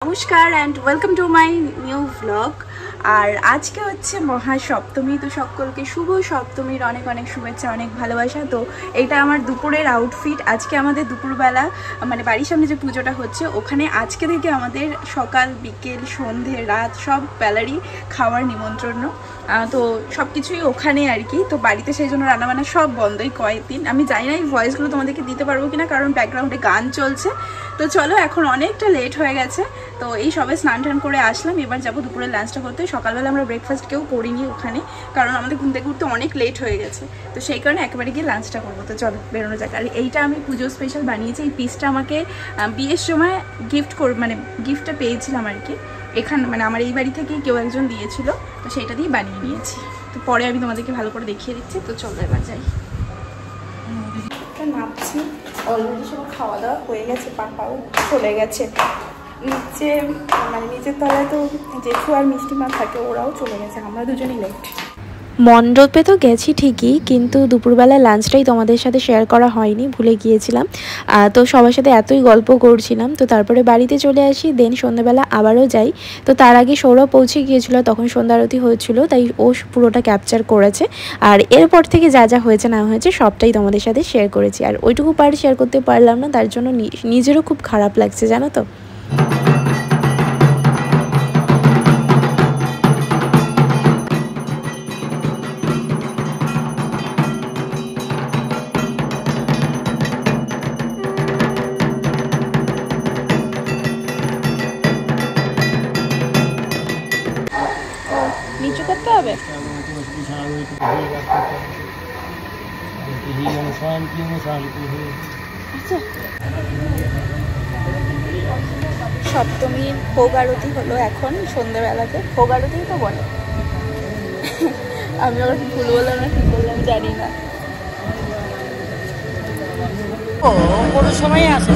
নমস্কার and welcome to my new blog. আর আজকে হচ্ছে মহাসপ্তমী, তো সকলকে শুভ সপ্তমীর অনেক অনেক শুভেচ্ছা, অনেক ভালোবাসা। তো এটা আমার দুপুরের আউটফিট। আজকে আমাদের দুপুরবেলা মানে বাড়ির সামনে যে পুজোটা হচ্ছে ওখানে আজকে থেকে আমাদের সকাল বিকেল সন্ধে রাত সব বেলারই খাওয়ার নিমন্ত্রণ, তো সব কিছুই ওখানে আর কি। তো বাড়িতে সেই জন্য রান্নাবান্না সব বন্ধই কয়েকদিন। আমি জানি না এই ভয়েসগুলো তোমাদেরকে দিতে পারবো কিনা, কারণ ব্যাকগ্রাউন্ডে গান চলছে। তো চলো, এখন অনেকটা লেট হয়ে গেছে, তো এই সবে স্নান টান করে আসলাম, এবার যাবো দুপুরের লাঞ্চটা করতে। সকালবেলা আমরা ব্রেকফাস্ট কেউ করিনি ওখানে, কারণ আমাদের ঘুম থেকে উঠতে অনেক লেট হয়ে গেছে, তো সেই কারণে একেবারে গিয়ে লাঞ্চটা করবো। তো চলো বেরোনো যাক। আর এইটা আমি পুজো স্পেশাল বানিয়েছি। এই পিসটা আমাকে বিয়ের সময় গিফটটা পেয়েছিলাম আর কি, এখানে মানে আমার এই বাড়ি থেকে কেউ একজন দিয়েছিল, তো সেইটা দিয়ে বানিয়ে নিয়েছি। তো পরে আমি তোমাদেরকে ভালো করে দেখিয়ে দিচ্ছি। তো চলো এবার যাই, নামছি। অলরেডি সব খাওয়া দাওয়া হয়ে গেছে, পাপাও চলে গেছে নিচে, মানে নিচের তলায় তো জেঠু আর মিষ্টিমা থাকে, ওরাও চলে গেছে, আমরা দুজনই লেট। মণ্ডপে তো গেছি ঠিকই, কিন্তু দুপুরবেলা লাঞ্চটাই তোমাদের সাথে শেয়ার করা হয়নি, ভুলে গিয়েছিলাম। তো সবার সাথে এতই গল্প করছিলাম, তো তারপরে বাড়িতে চলে আসি। দেন সন্ধ্যাবেলা আবারও যাই। তো তার আগে সৌরভ পৌঁছে গিয়েছিল, তখন সন্ধ্যা আরতি হয়েছিল, তাই ও পুরোটা ক্যাপচার করেছে। আর এরপর থেকে যা যা হয়েছে না হয়েছে সবটাই তোমাদের সাথে শেয়ার করেছি। আর ওইটুকু পার্ট শেয়ার করতে পারলাম না, তার জন্য নিজেরও খুব খারাপ লাগছে, জানো তো। নিচু করতে হবে। সপ্তমীর ভোগ আরতি হলো এখন সন্ধ্যেবেলাতে, ভোগ আরতি তো বলে। আমি আবার ভুল বললাম না ঠিক বললাম জানি না। কোনো সময় আসে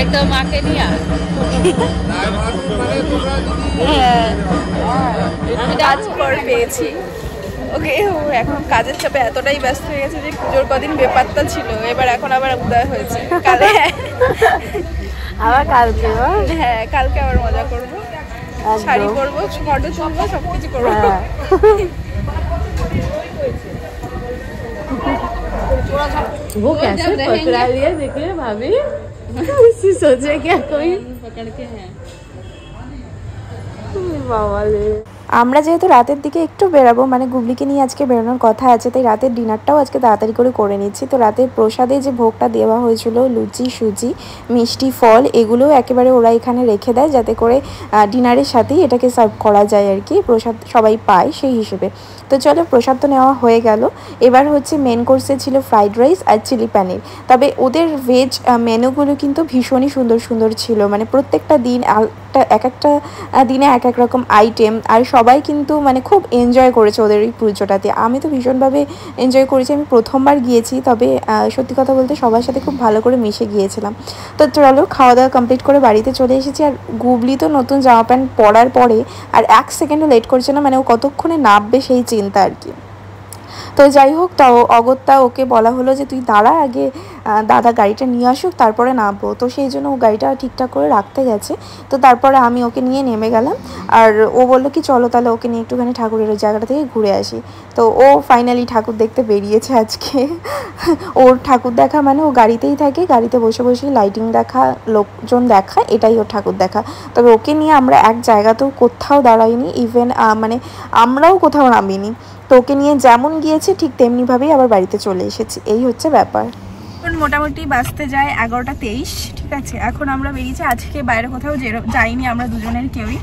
একদম মাকে নিয়ে কাজ পর পেয়েছি ওকে। ও এখন কাজের চাপে এতটাই ব্যস্ত হয়ে গেছে যে পুজোর কদিন বেপাত্তা ছিল, এবার এখন আবার উদয় হয়েছে। কালে আবার কালকে, হ্যাঁ কালকে আবার মজা করবো, শাড়ি পরবো, ফটো তুলবো, সবকিছু করবো। वो कैसे पकड़ा लिया देखिए भाभी, उसी सोचे क्या कोई पकड़ के है बाबा ले। আমরা যেহেতু রাতের দিকে একটু বেরাবো, মানে গুবলিকে নিয়ে আজকে বেরোনোর কথা আছে, তাই রাতের ডিনারটাও আজকে তাড়াতাড়ি করে নিচ্ছি। তো রাতের প্রসাদে যে ভোগটা দেওয়া হয়েছিল, লুচি সুজি মিষ্টি ফল, এগুলোও একেবারে ওরা এখানে রেখে দেয়, যাতে করে ডিনারের সাথেই এটাকে সার্ভ করা যায় আর কি, প্রসাদ সবাই পায় সেই হিসেবে। তো চলো, প্রসাদ তো নেওয়া হয়ে গেল। এবার হচ্ছে মেন কোর্সে ছিল ফ্রাইড রাইস আর চিলি পনির। তবে ওদের ভেজ মেনুগুলো কিন্তু ভীষণই সুন্দর সুন্দর ছিল, মানে প্রত্যেকটা দিন এক একটা দিনে এক এক রকম আইটেম। আর সবাই কিন্তু মানে খুব এনজয় করেছে ওদের এই পুজোটাতে। আমি তো ভীষণভাবে এনজয় করেছি, আমি প্রথমবার গিয়েছি, তবে সত্যি কথা বলতে সবার সাথে খুব ভালো করে মিশে গিয়েছিলাম। তো চলো, খাওয়া দাওয়া কমপ্লিট করে বাড়িতে চলে এসেছি। আর গুবলি তো নতুন জামা প্যান্ট পরার পরে আর এক সেকেন্ডও লেট করছে না, মানে ও কতক্ষণে নামবে সেই চিন্তা আর কি। তো যাই হোক, তাও অগত্যা ওকে বলা হলো যে তুই দাঁড়া, আগে দাদা গাড়িটা নিয়ে আসুক তারপরে নামবো। তো সেই জন্য ও গাড়িটা ঠিকঠাক করে রাখতে গেছে। তো তারপরে আমি ওকে নিয়ে নেমে গেলাম, আর ও বললো কি চলো তাহলে ওকে নিয়ে একটুখানি ঠাকুরের ওই জায়গাটা থেকে ঘুরে আসি। তো ও ফাইনালি ঠাকুর দেখতে বেরিয়েছে আজকে। ওর ঠাকুর দেখা মানে ও গাড়িতেই থাকে, গাড়িতে বসে বসেই লাইটিং দেখা, লোকজন দেখা, এটাই ওর ঠাকুর দেখা। তবে ওকে নিয়ে আমরা এক জায়গাতেও কোথাও দাঁড়াইনি, ইভেন মানে আমরাও কোথাও নামিনি। তো ওকে নিয়ে যেমন গিয়েছে ঠিক তেমনিভাবেই আবার বাড়িতে চলে এসেছি, এই হচ্ছে ব্যাপার। এখন মোটামুটি বাজতে যায় 11:23, ঠিক আছে। এখন আমরা বেরিয়েছি, আজকে বাইরে কোথাও যাইনি আমরা দুজনের কেউই।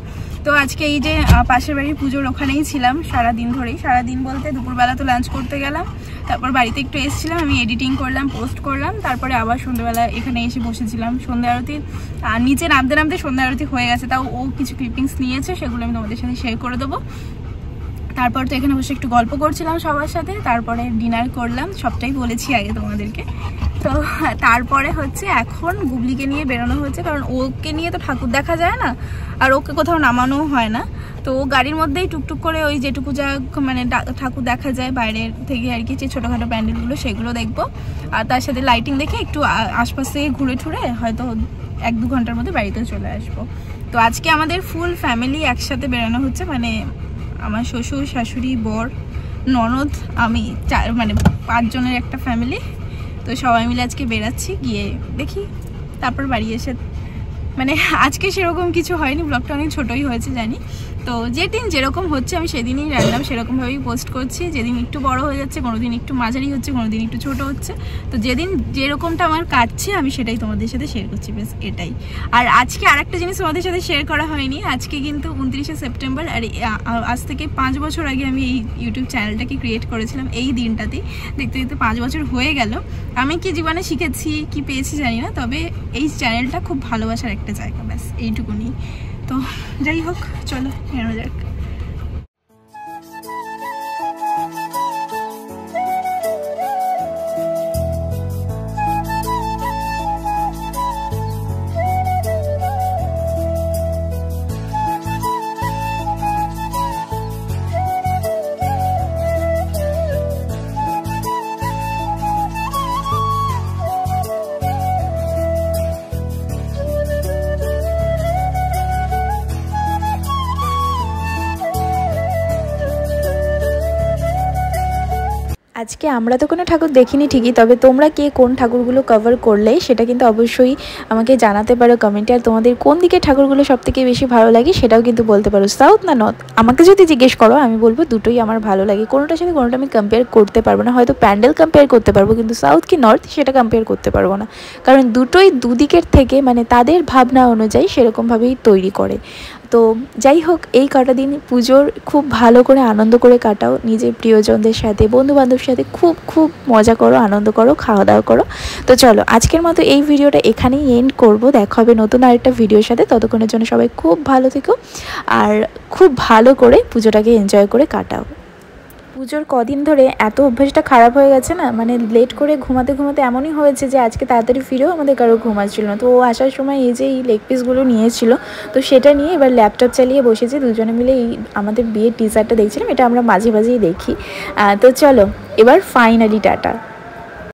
তো আজকে এই যে পাশের বাড়ির পুজোর ওখানেই ছিলাম সারাদিন ধরেই, সারাদিন বলতে দুপুরবেলা তো লাঞ্চ করতে গেলাম, তারপর বাড়িতে একটু এসেছিলাম, আমি এডিটিং করলাম, পোস্ট করলাম, তারপরে আবার সন্ধ্যাবেলা এখানে এসে বসেছিলাম সন্ধ্যা আরতি। আর নিচে নামতে নামতে সন্ধ্যা আরতি হয়ে গেছে, তাও ও কিছু ক্লিপিংস নিয়েছে, সেগুলো আমি তোমাদের সাথে শেয়ার করে দেবো। তারপর তো এখানে বসে একটু গল্প করছিলাম সবার সাথে, তারপরে ডিনার করলাম, সবটাই বলেছি আগে তোমাদেরকে। তো তারপরে হচ্ছে এখন গুবলিকে নিয়ে বেরোনো হচ্ছে, কারণ ওকে নিয়ে তো ঠাকুর দেখা যায় না আর ওকে কোথাও নামানোও হয় না। তো ও গাড়ির মধ্যেই টুকটুক করে ওই যেটুকু যা মানে ঠাকুর দেখা যায় বাইরের থেকে আর কি, যে ছোটোখাটো প্যান্ডেলগুলো সেগুলো দেখবো, আর তার সাথে লাইটিং দেখে একটু আশপাশ থেকে ঘুরে ঠুরে হয়তো 1-2 ঘন্টার মধ্যে বাড়িতে চলে আসবো। তো আজকে আমাদের ফুল ফ্যামিলি একসাথে বেরোনো হচ্ছে, মানে আমার শ্বশুর, শাশুড়ি, বর, ননদ, আমি, মানে 5 জনের একটা ফ্যামিলি। তো সবাই মিলে আজকে বেরাচ্ছি, গিয়ে দেখি তারপর বাড়ি এসে, মানে আজকে সেরকম কিছু হয়নি, ব্লগটা অনেক ছোটোই হয়েছে জানি। তো যেদিন যেরকম হচ্ছে আমি সেদিনই রান্নাম সেরকমভাবেই পোস্ট করছি। যেদিন একটু বড় হয়ে যাচ্ছে, কোনো দিন একটু মাঝারি হচ্ছে, কোনো দিন একটু ছোটো হচ্ছে। তো যেদিন যেরকমটা আমার কাটছে আমি সেটাই তোমাদের সাথে শেয়ার করছি, বেশ এটাই। আর আজকে আরেকটা জিনিস তোমাদের সাথে শেয়ার করা হয়নি, আজকে কিন্তু 29শে সেপ্টেম্বর, আর আজ থেকে 5 বছর আগে আমি এই ইউটিউব চ্যানেলটাকে ক্রিয়েট করেছিলাম। এই দিনটাতেই দেখতে দেখতে 5 বছর হয়ে গেল। আমি কি জীবনে শিখেছি কি পেয়েছি জানি না, তবে এই চ্যানেলটা খুব ভালোবাসার একটা জায়গা, ব্যাস এইটুকুনি। তো যাই হোক, চলো বেরোনো যাক। আজকে আমরা তো কোনো ঠাকুর দেখিনি ঠিকই, তবে তোমরা কে কোন ঠাকুরগুলো কভার করলে সেটা কিন্তু অবশ্যই আমাকে জানাতে পারো কমেন্টে। আর তোমাদের কোন দিকে ঠাকুরগুলো সব থেকে বেশি ভালো লাগে সেটাও কিন্তু বলতে পারো, সাউথ না নর্থ। আমাকে যদি জিজ্ঞেস করো আমি বলবো দুটোই আমার ভালো লাগে, কোনোটার সাথে কোনোটা আমি কম্পেয়ার করতে পারবো না। হয়তো প্যান্ডেল কম্পেয়ার করতে পারবো, কিন্তু সাউথ কি নর্থ সেটা কম্পেয়ার করতে পারবো না, কারণ দুটোই দুদিকের থেকে মানে তাদের ভাবনা অনুযায়ী সেরকমভাবেই তৈরি করে। তো যাই হোক, এই কটা দিন পুজোর খুব ভালো করে আনন্দ করে কাটাও, নিজের প্রিয়জনদের সাথে, বন্ধুবান্ধবের সাথে খুব খুব মজা করো, আনন্দ করো, খাওয়া দাওয়া করো। তো চলো আজকের মতো এই ভিডিওটা এখানেই এন্ড করব। দেখা হবে নতুন আরেকটা ভিডিওর সাথে, ততক্ষণের জন্য সবাই খুব ভালো থেকো আর খুব ভালো করে পুজোটাকে এনজয় করে কাটাও। পুজোর কদিন ধরে এত অভ্যাসটা খারাপ হয়ে গেছে না, মানে লেট করে ঘুমাতে ঘুমাতে এমনই হয়েছে যে আজকে তাড়াতাড়ি ফিরেও আমাদের কারো ঘুমাচ্ছিল না। তো ও আসার সময় এই যে এই লেগ পিসগুলো নিয়েছিল, তো সেটা নিয়ে এবার ল্যাপটপ চালিয়ে বসেছি, দুজনে মিলে এই আমাদের বিয়ের টিজারটা দেখছিলাম, এটা আমরা মাঝে মাঝেই দেখি। তো চলো এবার ফাইনালি টাটা।